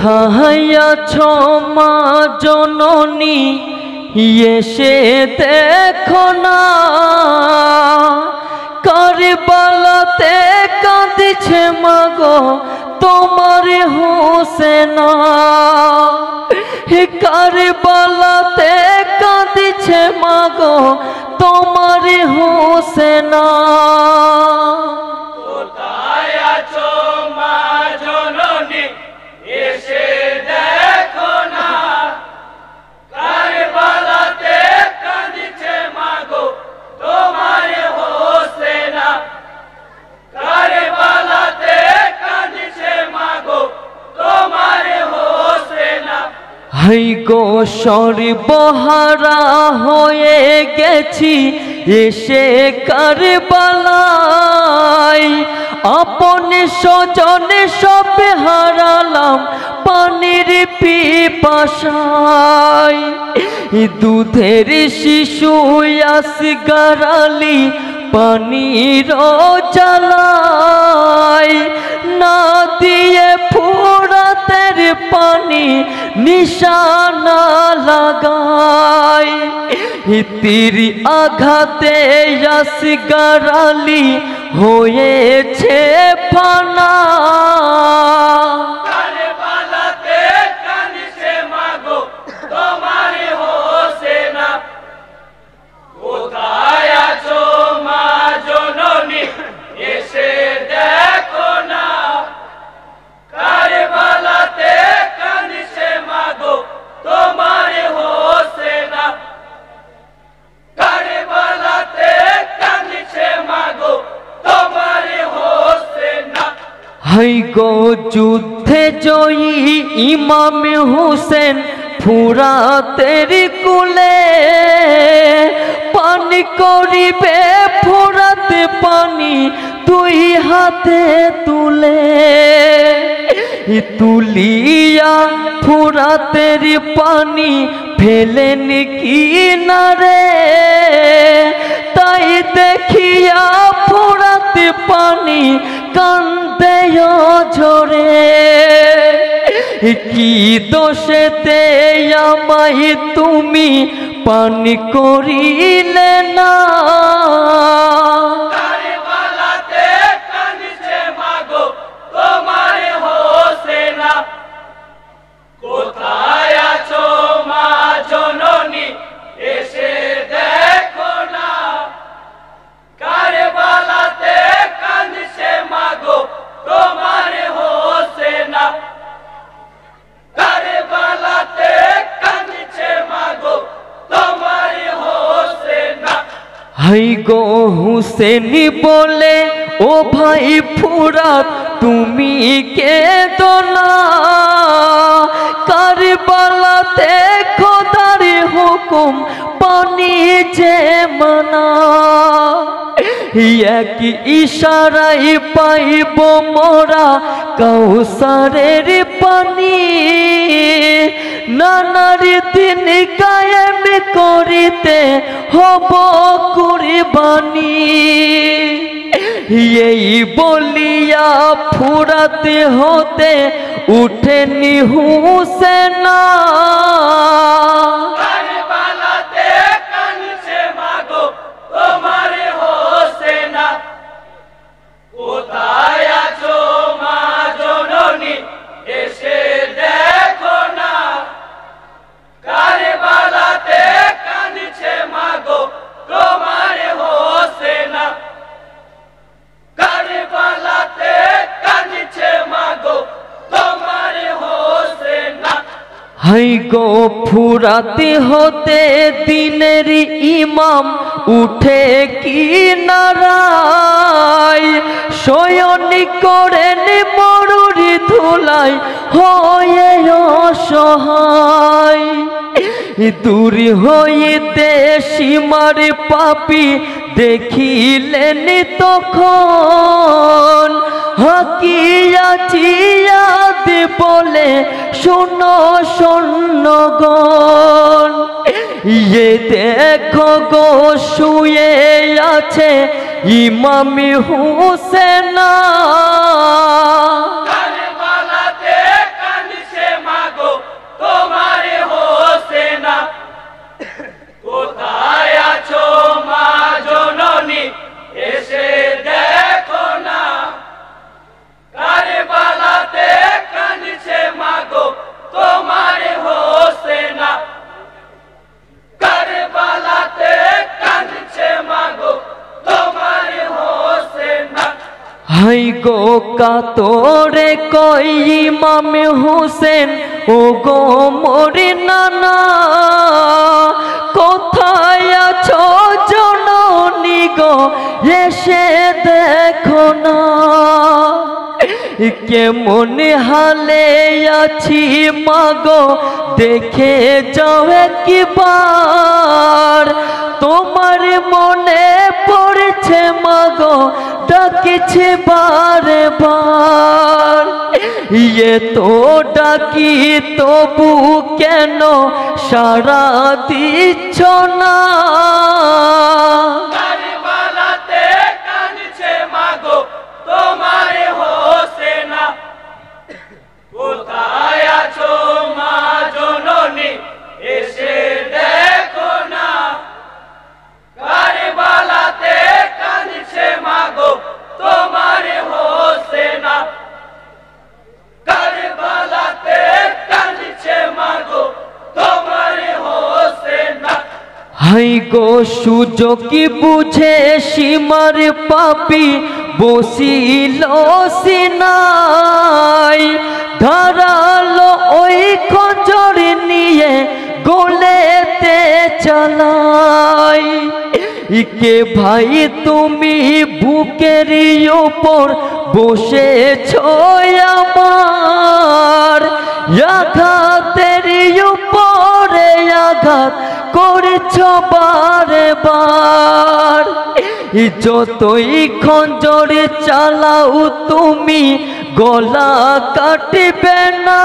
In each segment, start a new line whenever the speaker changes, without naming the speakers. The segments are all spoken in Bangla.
কোথায় আছো মা জননী এসে দেখো না কারবালাতে কাঁদছে মাগো তোমার হোসেনা কারবালাতে কাঁদছে মাগো তোমার হোসেনা
কোথায় আছো মা জননী এসে দেখো না কারবালাতে কাঁদছে মাগো তোমার হোসেনা কারবালাতে কাঁদছে মাগো তোমার হোসেনা
হাই গো সর্বহারা হয়ে গেছি এসে কারবালায় আপন স্বজন সব হারালাম পানির পিপাসায় দুধের শিশু আসগর আলী পানির জ্বালায় না দিয়ে ফুরাতের পানি নিশানা লাগায় তীর আঘাতে আসগর আলী হয়েছে ফানা
কারবালাতে কাঁদছে মাগো তোমার হোসেনা কোথায় আছো মা জননী এসে দেখো না কারবালাতে কাঁদছে মাগো তোমার হোসেনা কারবালাতে কাঁদছে মাগো তোমার হোসেনা
হাই গো যুদ্ধে জয়ী ইমাম হোসেন ফুরাতের কুলে পানি করিবে ফুরাত পানি দুই হাতে তুলে তুলিয়া ফুরাতের পানি ফেলেন কিনারে তাই দেখিয়া ফুরাত পানি কান্দে ঝরে কি দোষেতে আমায় তুমি পানি করিলে না
কারবালাতে কাঁদছে মাগো তোমার হোসেনা কোথায় আছো মা জননী এসে দেখো না কারবালাতে কাঁদছে মাগো তোমার হোসেনা কারবালাতে কাঁদছে মাগো তোমার হোসেনা
হাই গো হুসেনি বলে ও ভাই ফুরাত তুমি কেঁদো না কারবালাতে খোদার হুকুম পানি যে মানা এক ইশারায় পাইব মোরা কাউসারের পানি নানার দিন কায়েম করিতে হব কুরবানি এই বলিয়া ফুরাতে হতে উঠেনি হুসেনা
কারবালাতে কাঁদছে মাগো তোমার হোসেনা কোথায় আছো মা জননী এসে দেখো না কারবালাতে কাঁদছে মাগো তোমার হোসেনা কারবালাতে কাঁদছে মাগো তোমার হোসেনা
হাই গো ফুরাতে হতে দিনের ইমাম উঠে কিনারায় শয়ন করেন মরুর ধুলাই হয়ে অসহায় দূর হইতে সীমার পাপী দেখিলেন তখন হাকিয়াছি ইয়াদ বলে শোনো সৈন্যগণ ये देखो गो শুয়ে আছে ইমাম হুসেন
কারবালাতে কাঁদছে
কাতরে কই ইমাম হোসেন ও গো মোরে নানা কোথায় আছো জননী গো এসে দেখো না কেমন হালে আছি মাগো দেখে যাও একবার তোমার মনে পড়ছে মাগো ডাকছে বারে বার ইয়ে তো ডাকি তবু কেন সারা দিচ্ছ না
কারবালাতে কাঁদছে মাগো তোমার হোসেনা কোথায় আছো মা জননী এসে দেখো না কারবালাতে কাঁদছে মাগো তোমার হোসেনা কারবালাতে কাঁদছে মাগো তোমার হোসেনা
হাই গো সুযোগী বুঝে সীমার পাপি বসিল সিনাই ধারালো ওই খঞ্জর নিয়ে গোলেতে চালাই ইকে ভাই তুমি বুকের উপর বসেছ আমার আঘাতের উপরে আঘাত করেছ বারে বার যতই খঞ্জর চালাও তুমি গলা কাটবে না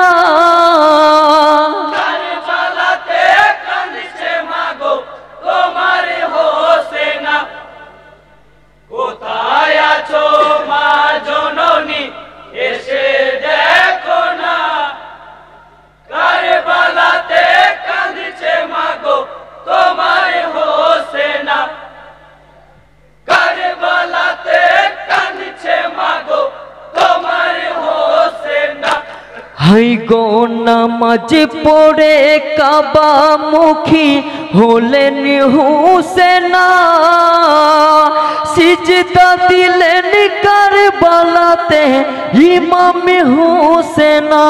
কারবালাতে কাঁদছে মাগো তোমার হোসেনা কোথায় আছো মা জননী এসে দেখো না কারবালাতে কাঁদছে মাগো তোমার হোসেনা কারবালাতে কাঁদছে মাগো তোমার হোসেনা
হাই গো নামাজ পড়ে কাবা মুখী হলেন হুসেনা সিজদা দিলেন কারবালাতে ইমাম হুসেনা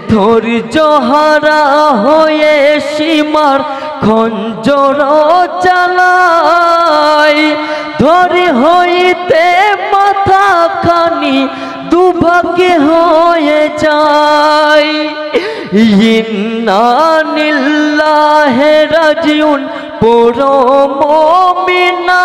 ধৈর্য হারা হয়ে সীমার খঞ্জর চালাই ধরে হইতে মাথা খানি দুভাগে হয়ে যায় ইন্না লিল্লাহি রাজিউন পড়ো মুমিনা